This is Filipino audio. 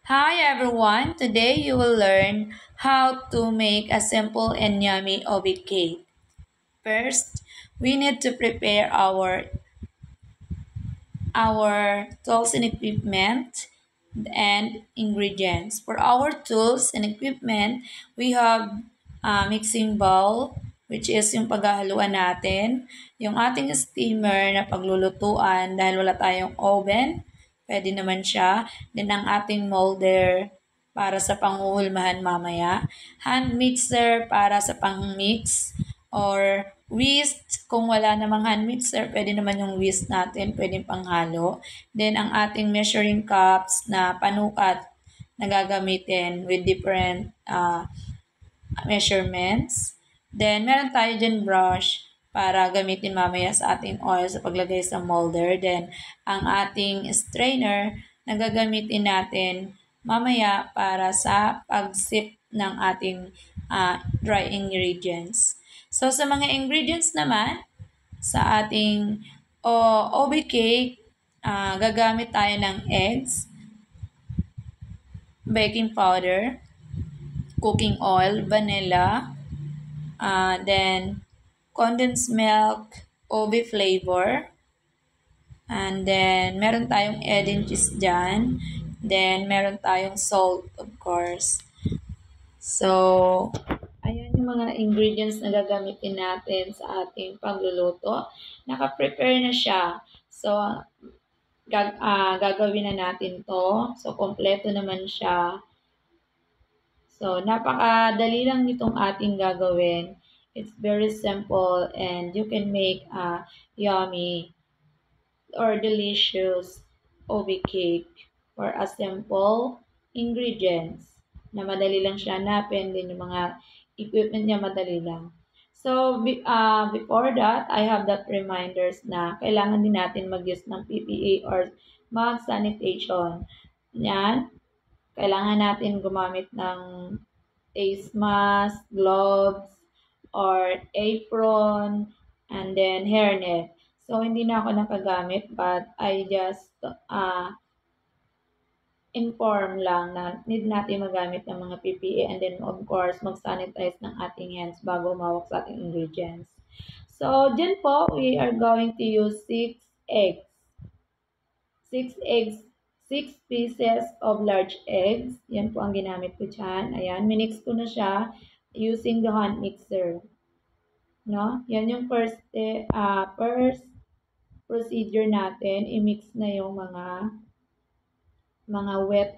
Hi everyone, today you will learn how to make a simple and yummy obi cake. First, we need to prepare our tools and equipment and ingredients. For our tools and equipment, we have a mixing bowl, which is yung paghahaluan natin, yung ating steamer na paglulutuan dahil wala tayong oven, pwede naman siya, then ang ating molder para sa panguhulmahan mamaya, hand mixer para sa pang-mix, or whisk, kung wala namang hand mixer, pwede naman yung whisk natin, pwedeng panghalo. Then, ang ating measuring cups na panukat na gagamitin with different measurements. Then, meron tayo dyan brush para gamitin mamaya sa ating oil sa paglagay sa molder. Then, ang ating strainer na gagamitin natin mamaya para sa pag-sip ng ating dry ingredients. So, sa mga ingredients naman, sa ating OB cake, gagamit tayo ng eggs, baking powder, cooking oil, vanilla, then condensed milk, OB flavor, and then meron tayong egg and cheese dyan, then meron tayong salt, of course. So, ayan yung mga ingredients na gagamitin natin sa ating pagluluto. Naka-prepare na siya. So, gagawin na natin to. So, kompleto naman siya. So, napakadali lang nitong ating gagawin. It's very simple and you can make a yummy or delicious OB cake for a simple ingredients na madali lang siya hanapin, din yung mga equipment niya madali lang. So, before that, I have that reminders na kailangan din natin mag-use ng PPE or mask sanitation. Yan, kailangan natin gumamit ng face mask, gloves, or apron, and then hairnet. So, hindi na ako nakagamit but I just inform lang na need natin magamit ng mga PPE and then of course mag-sanitize ng ating hands bago umawak sa ating ingredients. So, dyan po, we are going to use 6 eggs. 6 eggs, 6 pieces of large eggs. Yan po ang ginamit ko dyan. Ayan, minix ko na siya using the hand mixer. No? Yan yung first procedure natin. I-mix na yung mga wet